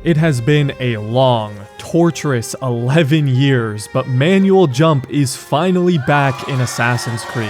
It has been a long, torturous 11 years, but manual jump is finally back in Assassin's Creed.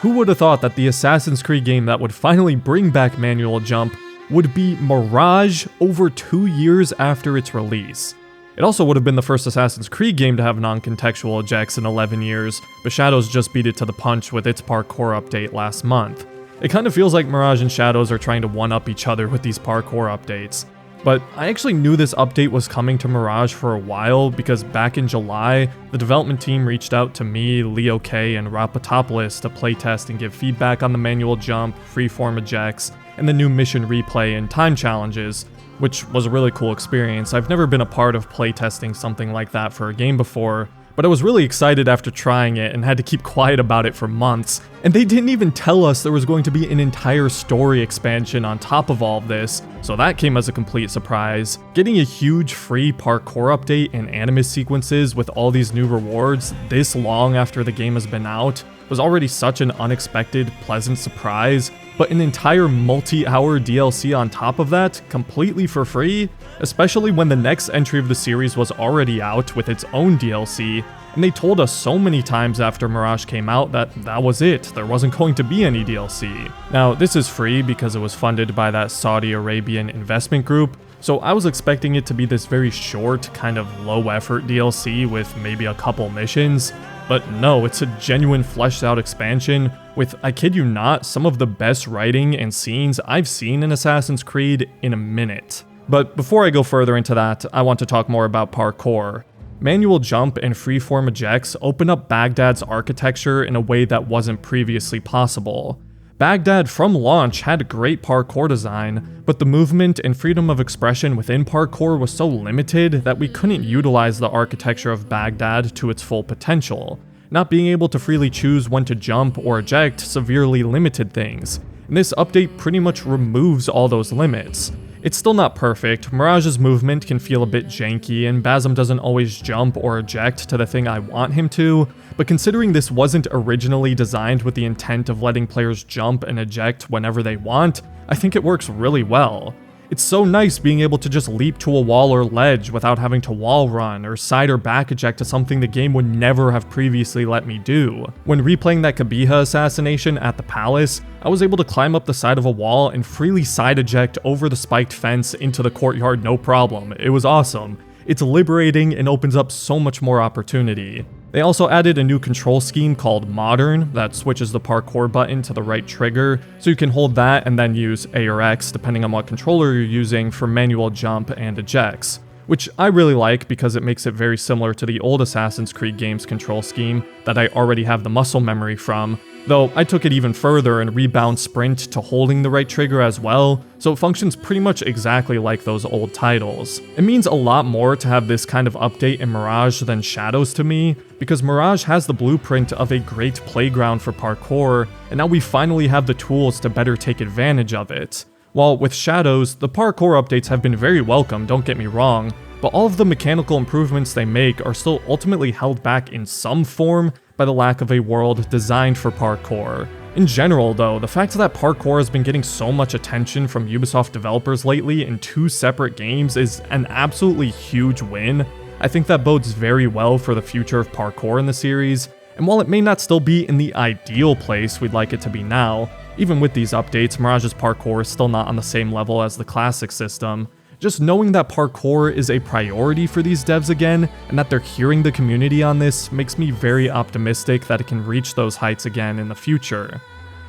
Who would have thought that the Assassin's Creed game that would finally bring back manual jump would be Mirage over 2 years after its release? It also would have been the first Assassin's Creed game to have non-contextual ejects in 11 years, but Shadows just beat it to the punch with its parkour update last month. It kind of feels like Mirage and Shadows are trying to one-up each other with these parkour updates. But I actually knew this update was coming to Mirage for a while because back in July, the development team reached out to me, Leo K, and Rob Patopoulos to playtest and give feedback on the manual jump, freeform ejects, and the new mission replay and time challenges, which was a really cool experience. I've never been a part of playtesting something like that for a game before, but I was really excited after trying it and had to keep quiet about it for months. And they didn't even tell us there was going to be an entire story expansion on top of all of this, so that came as a complete surprise. Getting a huge free parkour update and Animus Sequences with all these new rewards this long after the game has been out was already such an unexpected, pleasant surprise, but an entire multi-hour DLC on top of that, completely for free, especially when the next entry of the series was already out with its own DLC, and they told us so many times after Mirage came out that that was it, there wasn't going to be any DLC. Now, this is free because it was funded by that Saudi Arabian investment group, so I was expecting it to be this very short, kind of low-effort DLC with maybe a couple missions, but no, it's a genuine fleshed out expansion with, I kid you not, some of the best writing and scenes I've seen in Assassin's Creed in a minute. But before I go further into that, I want to talk more about parkour. Manual jump and freeform ejects open up Baghdad's architecture in a way that wasn't previously possible. Baghdad from launch had great parkour design, but the movement and freedom of expression within parkour was so limited that we couldn't utilize the architecture of Baghdad to its full potential. Not being able to freely choose when to jump or eject severely limited things, and this update pretty much removes all those limits. It's still not perfect, Mirage's movement can feel a bit janky, and Basim doesn't always jump or eject to the thing I want him to, but considering this wasn't originally designed with the intent of letting players jump and eject whenever they want, I think it works really well. It's so nice being able to just leap to a wall or ledge without having to wall run or side or back eject to something the game would never have previously let me do. When replaying that Kabiha assassination at the palace, I was able to climb up the side of a wall and freely side eject over the spiked fence into the courtyard no problem. It was awesome. It's liberating and opens up so much more opportunity. They also added a new control scheme called Modern that switches the parkour button to the right trigger, so you can hold that and then use A or X depending on what controller you're using for manual jump and ejects, which I really like because it makes it very similar to the old Assassin's Creed game's control scheme that I already have the muscle memory from, though I took it even further and rebound sprint to holding the right trigger as well, so it functions pretty much exactly like those old titles. It means a lot more to have this kind of update in Mirage than Shadows to me, because Mirage has the blueprint of a great playground for parkour, and now we finally have the tools to better take advantage of it. While with Shadows, the parkour updates have been very welcome, don't get me wrong, but all of the mechanical improvements they make are still ultimately held back in some form by the lack of a world designed for parkour. In general though, the fact that parkour has been getting so much attention from Ubisoft developers lately in 2 separate games is an absolutely huge win. I think that bodes very well for the future of parkour in the series, and while it may not still be in the ideal place we'd like it to be now, even with these updates, Mirage's parkour is still not on the same level as the classic system. Just knowing that parkour is a priority for these devs again, and that they're hearing the community on this, makes me very optimistic that it can reach those heights again in the future.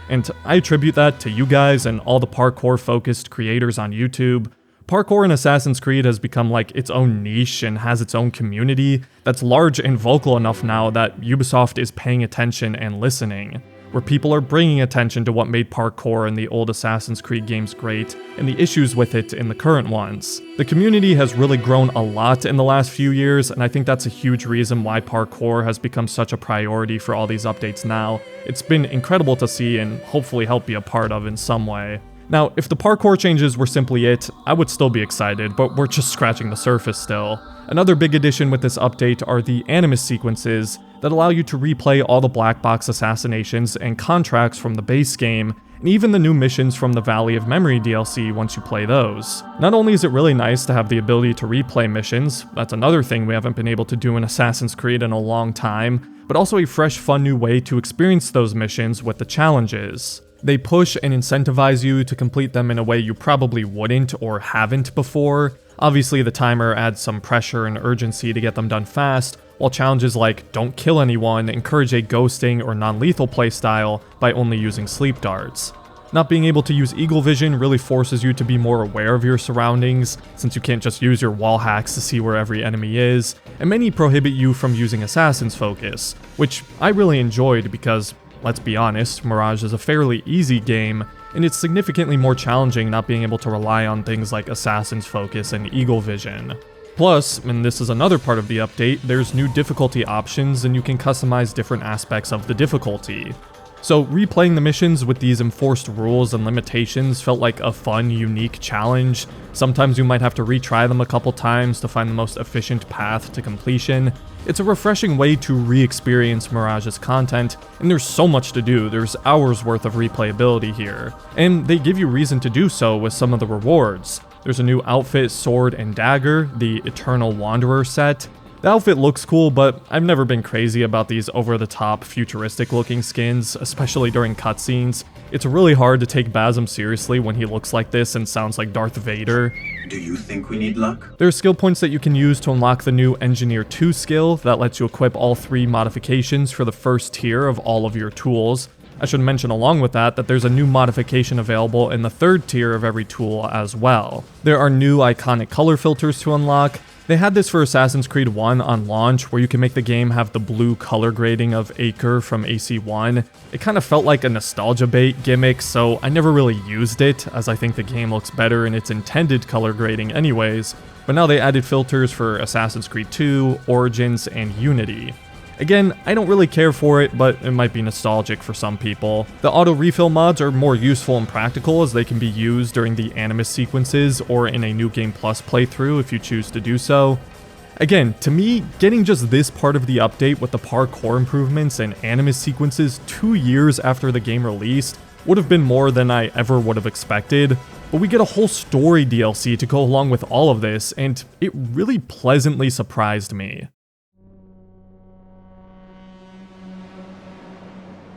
And I attribute that to you guys and all the parkour-focused creators on YouTube. Parkour in Assassin's Creed has become like its own niche and has its own community that's large and vocal enough now that Ubisoft is paying attention and listening, where people are bringing attention to what made parkour in the old Assassin's Creed games great, and the issues with it in the current ones. The community has really grown a lot in the last few years, and I think that's a huge reason why parkour has become such a priority for all these updates now. It's been incredible to see and hopefully help be a part of in some way. Now, if the parkour changes were simply it, I would still be excited, but we're just scratching the surface still. Another big addition with this update are the Animus Sequences that allow you to replay all the black box assassinations and contracts from the base game, and even the new missions from the Valley of Memory DLC once you play those. Not only is it really nice to have the ability to replay missions, that's another thing we haven't been able to do in Assassin's Creed in a long time, but also a fresh, fun new way to experience those missions with the challenges. They push and incentivize you to complete them in a way you probably wouldn't or haven't before. Obviously, the timer adds some pressure and urgency to get them done fast, while challenges like don't kill anyone encourage a ghosting or non-lethal playstyle by only using sleep darts. Not being able to use eagle vision really forces you to be more aware of your surroundings, since you can't just use your wall hacks to see where every enemy is, and many prohibit you from using Assassin's Focus, which I really enjoyed because, let's be honest, Mirage is a fairly easy game, and it's significantly more challenging not being able to rely on things like Assassin's Focus and Eagle Vision. Plus, and this is another part of the update, there's new difficulty options and you can customize different aspects of the difficulty. So replaying the missions with these enforced rules and limitations felt like a fun, unique challenge. Sometimes you might have to retry them a couple times to find the most efficient path to completion. It's a refreshing way to re-experience Mirage's content, and there's so much to do, there's hours worth of replayability here. And they give you reason to do so with some of the rewards. There's a new outfit, sword, and dagger, the Eternal Wanderer set. The outfit looks cool, but I've never been crazy about these over-the-top, futuristic-looking skins, especially during cutscenes. It's really hard to take Basim seriously when he looks like this and sounds like Darth Vader. Do you think we need luck? There are skill points that you can use to unlock the new Engineer 2 skill that lets you equip all 3 modifications for the first tier of all of your tools. I should mention along with that there's a new modification available in the 3rd tier of every tool as well. There are new iconic color filters to unlock. They had this for Assassin's Creed 1 on launch, where you can make the game have the blue color grading of Acre from AC1. It kind of felt like a nostalgia bait gimmick, so I never really used it, as I think the game looks better in its intended color grading anyways, but now they added filters for Assassin's Creed 2, Origins, and Unity. Again, I don't really care for it, but it might be nostalgic for some people. The auto refill mods are more useful and practical as they can be used during the Animus Sequences or in a New Game Plus playthrough if you choose to do so. Again, to me, getting just this part of the update with the parkour improvements and Animus Sequences 2 years after the game released would have been more than I ever would have expected. But we get a whole story DLC to go along with all of this, and it really pleasantly surprised me.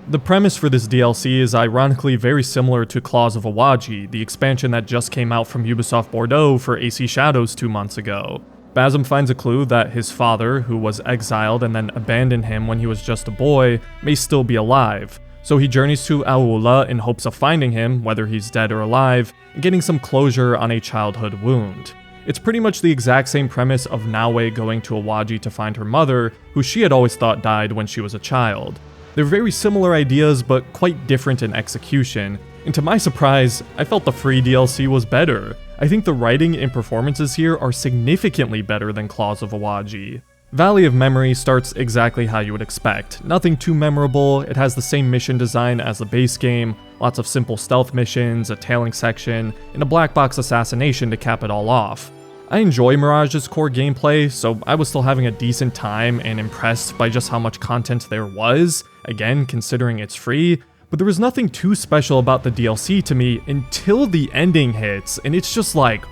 The premise for this DLC is ironically very similar to Claws of Awaji, the expansion that just came out from Ubisoft Bordeaux for AC Shadows 2 months ago. Basim finds a clue that his father, who was exiled and then abandoned him when he was just a boy, may still be alive. So he journeys to Aula in hopes of finding him, whether he's dead or alive, and getting some closure on a childhood wound. It's pretty much the exact same premise of Naue going to Awaji to find her mother, who she had always thought died when she was a child. They're very similar ideas, but quite different in execution, and to my surprise, I felt the free DLC was better. I think the writing and performances here are significantly better than Claws of Awaji. Valley of Memory starts exactly how you would expect. Nothing too memorable, it has the same mission design as the base game, lots of simple stealth missions, a tailing section, and a black box assassination to cap it all off. I enjoy Mirage's core gameplay, so I was still having a decent time and impressed by just how much content there was, again considering it's free, but there was nothing too special about the DLC to me until the ending hits, and it's just like,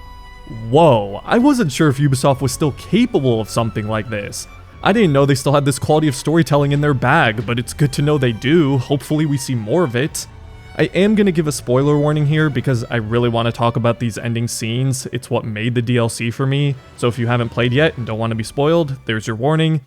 whoa, I wasn't sure if Ubisoft was still capable of something like this. I didn't know they still had this quality of storytelling in their bag, but it's good to know they do. Hopefully we see more of it. I am going to give a spoiler warning here because I really want to talk about these ending scenes. It's what made the DLC for me, so if you haven't played yet and don't want to be spoiled, there's your warning.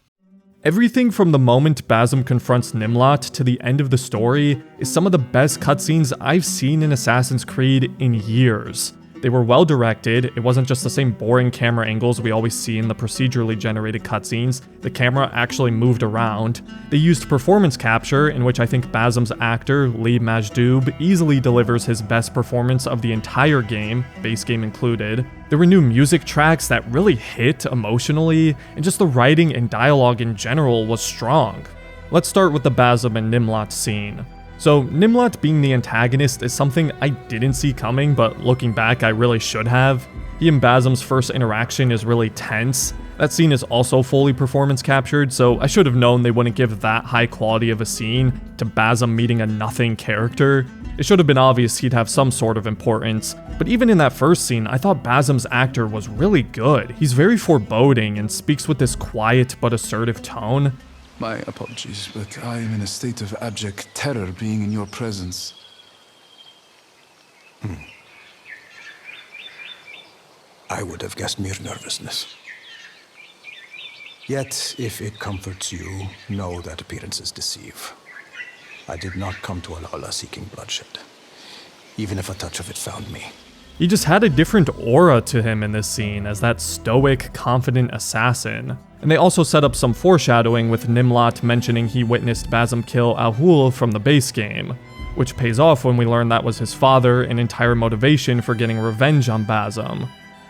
Everything from the moment Basim confronts Nimlot to the end of the story is some of the best cutscenes I've seen in Assassin's Creed in years. They were well directed, it wasn't just the same boring camera angles we always see in the procedurally generated cutscenes, the camera actually moved around. They used performance capture, in which I think Basim's actor, Lee Majdoub, easily delivers his best performance of the entire game, base game included. There were new music tracks that really hit emotionally, and just the writing and dialogue in general was strong. Let's start with the Basim and Nimlot scene. So Nimlat being the antagonist is something I didn't see coming, but looking back I really should have. He and Basim's first interaction is really tense. That scene is also fully performance captured, so I should have known they wouldn't give that high quality of a scene to Basim meeting a nothing character. It should have been obvious he'd have some sort of importance, but even in that first scene, I thought Basim's actor was really good. He's very foreboding and speaks with this quiet but assertive tone. My apologies, but I am in a state of abject terror being in your presence. I would have guessed mere nervousness. Yet, if it comforts you, know that appearances deceive. I did not come to Alala seeking bloodshed, even if a touch of it found me. He just had a different aura to him in this scene as that stoic, confident assassin. And they also set up some foreshadowing with Nimlat mentioning he witnessed Basim kill Ahul from the base game, which pays off when we learn that was his father, an entire motivation for getting revenge on Basim.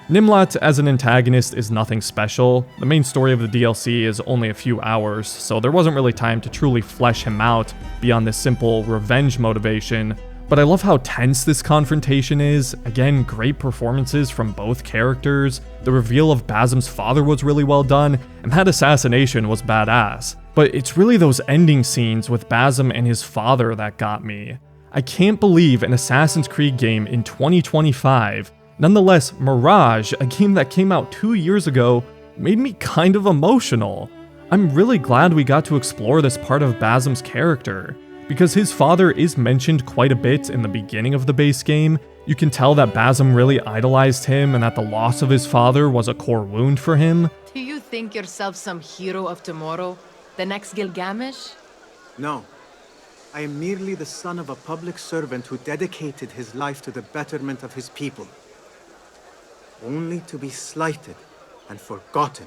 Nimlat as an antagonist is nothing special. The main story of the DLC is only a few hours, so there wasn't really time to truly flesh him out beyond this simple revenge motivation. But I love how tense this confrontation is. Again, great performances from both characters. The reveal of Basim's father was really well done, and that assassination was badass. But it's really those ending scenes with Basim and his father that got me. I can't believe an Assassin's Creed game in 2025, nonetheless Mirage, a game that came out 2 years ago, made me kind of emotional. I'm really glad we got to explore this part of Basim's character. Because his father is mentioned quite a bit in the beginning of the base game, you can tell that Basim really idolized him and that the loss of his father was a core wound for him. Do you think yourself some hero of tomorrow? The next Gilgamesh? No. I am merely the son of a public servant who dedicated his life to the betterment of his people. Only to be slighted and forgotten.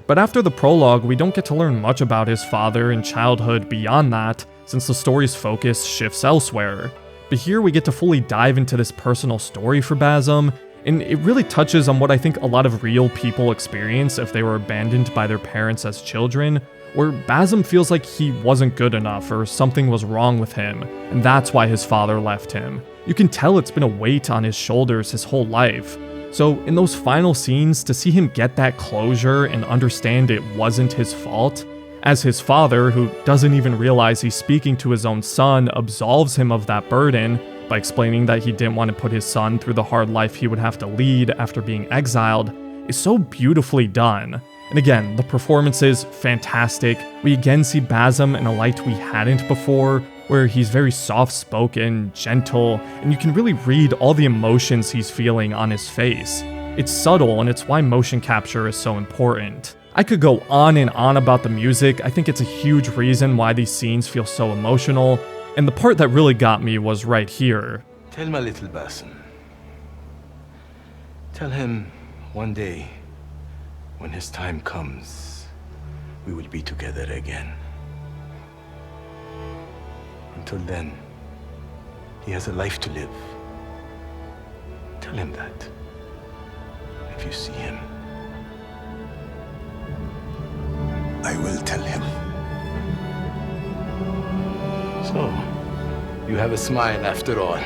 But after the prologue, we don't get to learn much about his father and childhood beyond that, since the story's focus shifts elsewhere. But here we get to fully dive into this personal story for Basim, and it really touches on what I think a lot of real people experience if they were abandoned by their parents as children, where Basim feels like he wasn't good enough or something was wrong with him, and that's why his father left him. You can tell it's been a weight on his shoulders his whole life. So in those final scenes, to see him get that closure and understand it wasn't his fault, as his father, who doesn't even realize he's speaking to his own son, absolves him of that burden by explaining that he didn't want to put his son through the hard life he would have to lead after being exiled, is so beautifully done. And again, the performance is fantastic. We again see Basim in a light we hadn't before, where he's very soft-spoken, gentle, and you can really read all the emotions he's feeling on his face. It's subtle, and it's why motion capture is so important. I could go on and on about the music. I think it's a huge reason why these scenes feel so emotional, and the part that really got me was right here. Tell my little Basim. Tell him one day, when his time comes, we will be together again. Until then, he has a life to live. Tell him that, if you see him. I will tell him. So, you have a smile after all.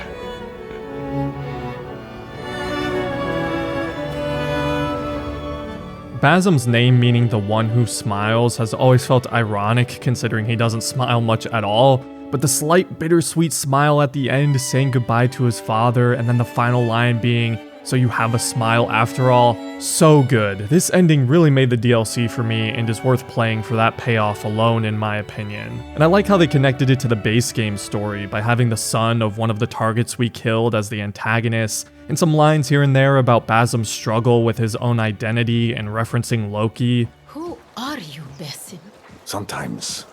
Basim's name meaning the one who smiles has always felt ironic considering he doesn't smile much at all, but the slight bittersweet smile at the end saying goodbye to his father and then the final line being, "So you have a smile after all," so good. This ending really made the DLC for me and is worth playing for that payoff alone in my opinion. And I like how they connected it to the base game story by having the son of one of the targets we killed as the antagonist, and some lines here and there about Basim's struggle with his own identity and referencing Loki. Who are you, Basim? Sometimes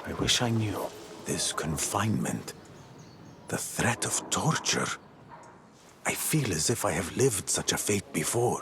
I wish I knew. This confinement, the threat of torture. I feel as if I have lived such a fate before,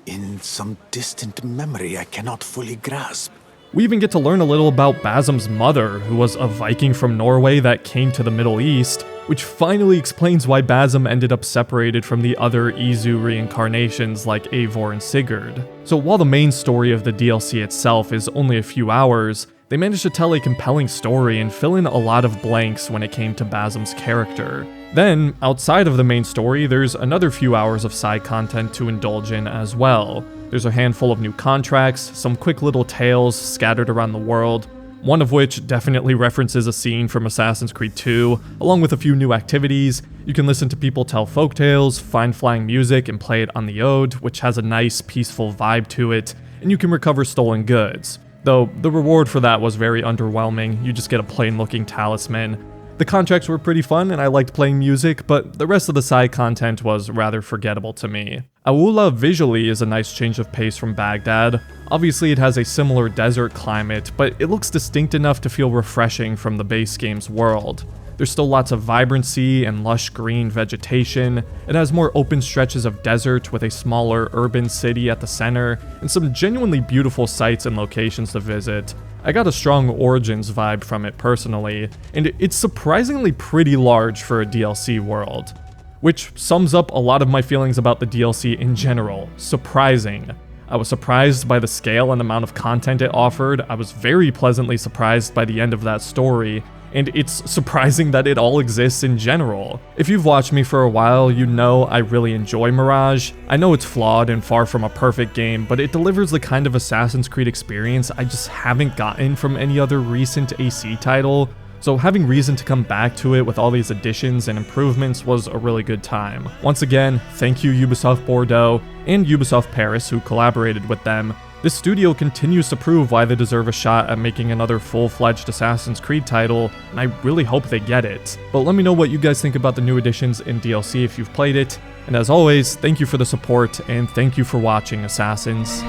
in some distant memory I cannot fully grasp. We even get to learn a little about Basim's mother, who was a Viking from Norway that came to the Middle East, which finally explains why Basim ended up separated from the other Izu reincarnations like Eivor and Sigurd. So while the main story of the DLC itself is only a few hours, They managed to tell a compelling story and fill in a lot of blanks when it came to Basim's character. Then, outside of the main story, there's another few hours of side content to indulge in as well. There's a handful of new contracts, some quick little tales scattered around the world, one of which definitely references a scene from Assassin's Creed 2, along with a few new activities. You can listen to people tell folktales, find flying music, and play it on the Ode, which has a nice, peaceful vibe to it, and you can recover stolen goods. Though, the reward for that was very underwhelming, you just get a plain-looking talisman. The contracts were pretty fun and I liked playing music, but the rest of the side content was rather forgettable to me. Aula visually is a nice change of pace from Baghdad. Obviously it has a similar desert climate, but it looks distinct enough to feel refreshing from the base game's world. There's still lots of vibrancy and lush green vegetation. It has more open stretches of desert with a smaller urban city at the center, and some genuinely beautiful sights and locations to visit. I got a strong Origins vibe from it personally, and it's surprisingly pretty large for a DLC world. Which sums up a lot of my feelings about the DLC in general. Surprising. I was surprised by the scale and amount of content it offered. I was very pleasantly surprised by the end of that story, and it's surprising that it all exists in general. If you've watched me for a while, you know I really enjoy Mirage. I know it's flawed and far from a perfect game, but it delivers the kind of Assassin's Creed experience I just haven't gotten from any other recent AC title, so having reason to come back to it with all these additions and improvements was a really good time. Once again, thank you Ubisoft Bordeaux and Ubisoft Paris who collaborated with them. This studio continues to prove why they deserve a shot at making another full-fledged Assassin's Creed title, and I really hope they get it. But let me know what you guys think about the new additions in DLC if you've played it, and as always, thank you for the support, and thank you for watching, Assassins.